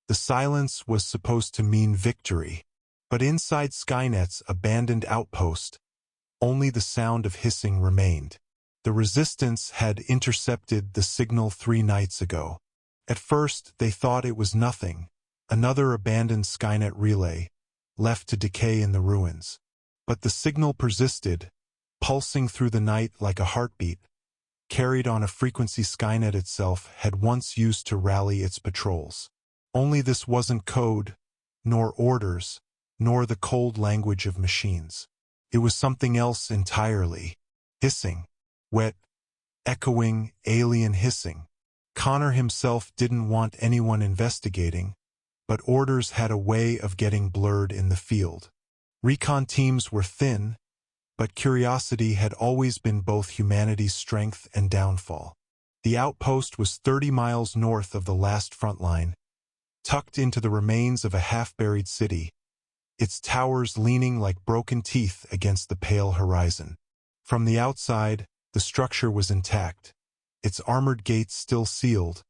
The silence was supposed to mean victory. But inside Skynet's abandoned outpost, only the sound of hissing remained. The resistance had intercepted the signal 3 nights ago. At first, they thought it was nothing, another abandoned Skynet relay, left to decay in the ruins. But the signal persisted, pulsing through the night like a heartbeat, carried on a frequency Skynet itself had once used to rally its patrols. Only this wasn't code, nor orders, nor the cold language of machines. It was something else entirely. Hissing. Wet, echoing, alien hissing. Connor himself didn't want anyone investigating, but orders had a way of getting blurred in the field. Recon teams were thin, but curiosity had always been both humanity's strength and downfall. The outpost was 30 miles north of the last front line, tucked into the remains of a half-buried city, its towers leaning like broken teeth against the pale horizon. From the outside, the structure was intact, its armored gates still sealed,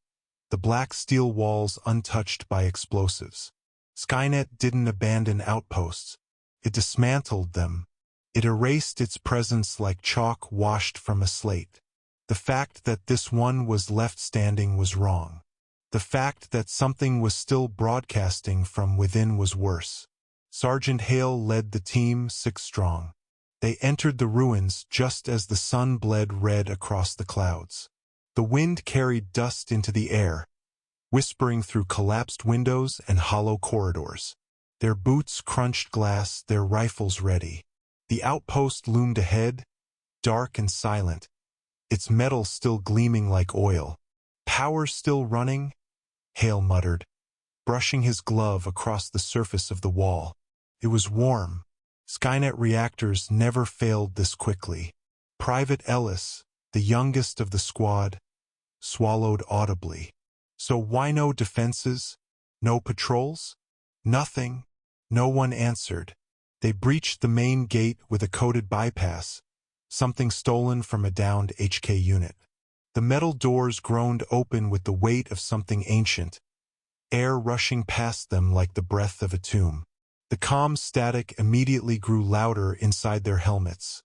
the black steel walls untouched by explosives. Skynet didn't abandon outposts. It dismantled them. It erased its presence like chalk washed from a slate. The fact that this one was left standing was wrong. The fact that something was still broadcasting from within was worse. Sergeant Hale led the team 6 strong. They entered the ruins just as the sun bled red across the clouds. The wind carried dust into the air, whispering through collapsed windows and hollow corridors. Their boots crunched glass, their rifles ready. The outpost loomed ahead, dark and silent, its metal still gleaming like oil. Power still running? Hale muttered, brushing his glove across the surface of the wall. It was warm. Skynet reactors never failed this quickly. Private Ellis, the youngest of the squad, swallowed audibly. So why no defenses? No patrols? Nothing. No one answered. They breached the main gate with a coded bypass, something stolen from a downed HK unit. The metal doors groaned open with the weight of something ancient, air rushing past them like the breath of a tomb. The comm static immediately grew louder inside their helmets,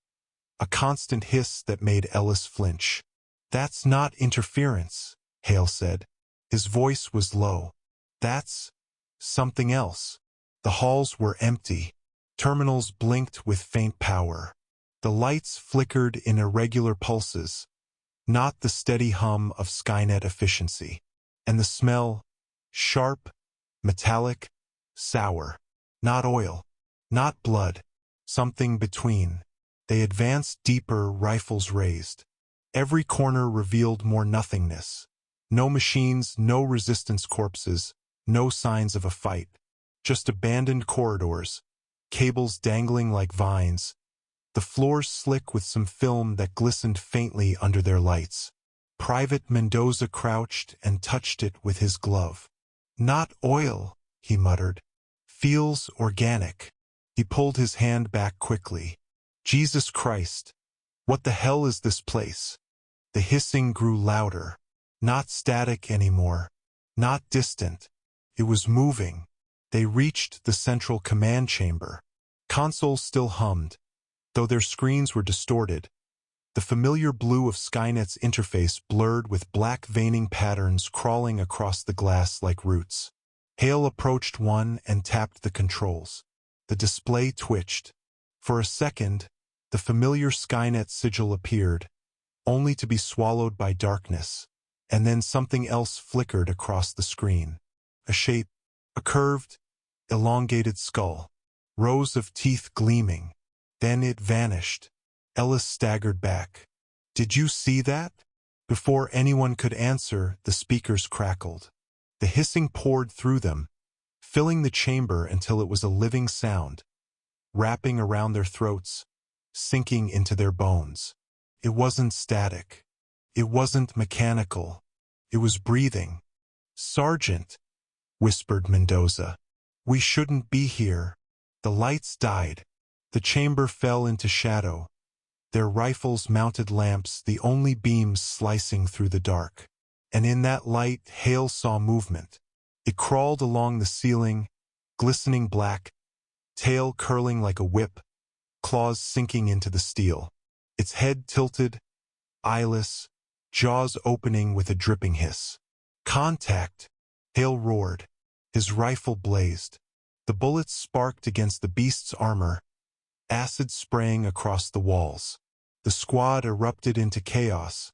a constant hiss that made Ellis flinch. "That's not interference," Hale said. His voice was low. "That's something else." The halls were empty. Terminals blinked with faint power. The lights flickered in irregular pulses, not the steady hum of Skynet efficiency. And the smell, sharp, metallic, sour. Not oil, not blood, something between. They advanced deeper, rifles raised. Every corner revealed more nothingness. No machines, no resistance corpses, no signs of a fight. Just abandoned corridors, cables dangling like vines, the floors slick with some film that glistened faintly under their lights. Private Mendoza crouched and touched it with his glove. "Not oil," he muttered. "Feels organic." He pulled his hand back quickly. "Jesus Christ! What the hell is this place?" The hissing grew louder. Not static anymore. Not distant. It was moving. They reached the central command chamber. Consoles still hummed, though their screens were distorted. The familiar blue of Skynet's interface blurred with black veining patterns crawling across the glass like roots. Hale approached one and tapped the controls. The display twitched. For a second, the familiar Skynet sigil appeared, only to be swallowed by darkness. And then something else flickered across the screen. A shape, a curved, elongated skull, rows of teeth gleaming. Then it vanished. Ellis staggered back. "Did you see that?" Before anyone could answer, the speakers crackled. The hissing poured through them, filling the chamber until it was a living sound, wrapping around their throats, sinking into their bones. It wasn't static. It wasn't mechanical. It was breathing. "Sergeant," whispered Mendoza, "we shouldn't be here." The lights died. The chamber fell into shadow, their rifles mounted lamps the only beams slicing through the dark. And in that light, Hale saw movement. It crawled along the ceiling, glistening black, tail curling like a whip, claws sinking into the steel. Its head tilted, eyeless, jaws opening with a dripping hiss. "Contact!" Hale roared. His rifle blazed. The bullets sparked against the beast's armor, acid spraying across the walls. The squad erupted into chaos,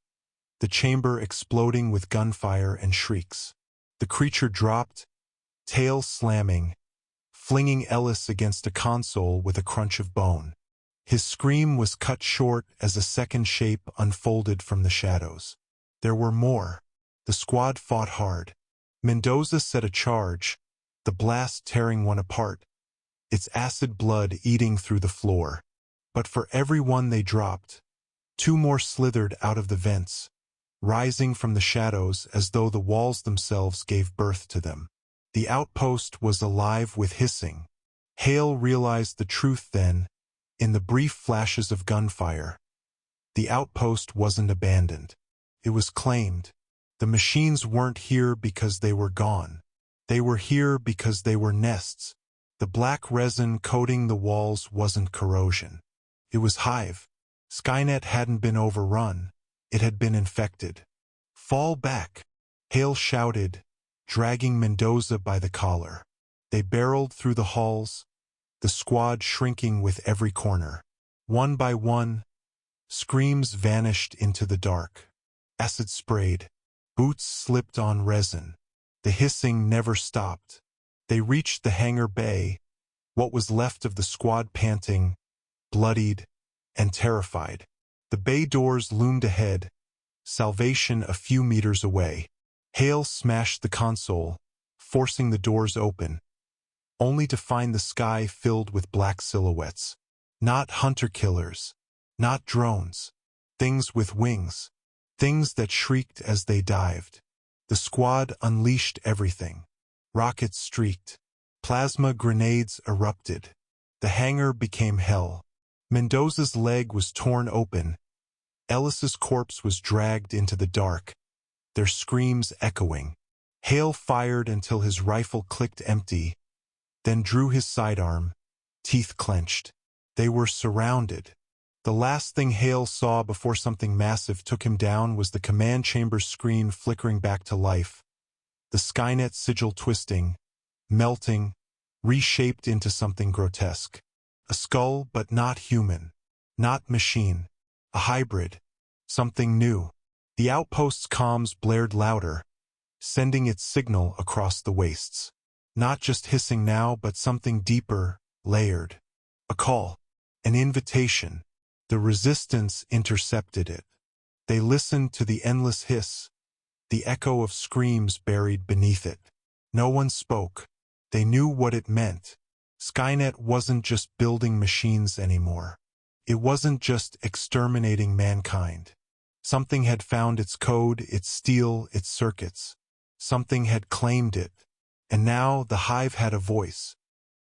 the chamber exploding with gunfire and shrieks. The creature dropped, tail slamming, flinging Ellis against a console with a crunch of bone. His scream was cut short as a second shape unfolded from the shadows. There were more. The squad fought hard. Mendoza set a charge, the blast tearing one apart, its acid blood eating through the floor. But for every one they dropped, two more slithered out of the vents, rising from the shadows as though the walls themselves gave birth to them. The outpost was alive with hissing. Hale realized the truth then, in the brief flashes of gunfire. The outpost wasn't abandoned. It was claimed. The machines weren't here because they were gone. They were here because they were nests. The black resin coating the walls wasn't corrosion. It was Hive. Skynet hadn't been overrun. It had been infected. "Fall back!" Hale shouted, dragging Mendoza by the collar. They barreled through the halls, the squad shrinking with every corner. One by one, screams vanished into the dark. Acid sprayed. Boots slipped on resin. The hissing never stopped. They reached the hangar bay, what was left of the squad panting, bloodied, and terrified. The bay doors loomed ahead, salvation a few meters away. Hale smashed the console, forcing the doors open, only to find the sky filled with black silhouettes. Not hunter-killers, not drones, things with wings, things that shrieked as they dived. The squad unleashed everything. Rockets streaked. Plasma grenades erupted. The hangar became hell. Mendoza's leg was torn open. Ellis's corpse was dragged into the dark, their screams echoing. Hale fired until his rifle clicked empty, then drew his sidearm, teeth clenched. They were surrounded. The last thing Hale saw before something massive took him down was the command chamber's screen flickering back to life, the Skynet sigil twisting, melting, reshaped into something grotesque. A skull, but not human, not machine, a hybrid, something new. The outpost's comms blared louder, sending its signal across the wastes. Not just hissing now, but something deeper, layered. A call, an invitation. The resistance intercepted it. They listened to the endless hiss, the echo of screams buried beneath it. No one spoke. They knew what it meant. Skynet wasn't just building machines anymore. It wasn't just exterminating mankind. Something had found its code, its steel, its circuits. Something had claimed it. And now the Hive had a voice.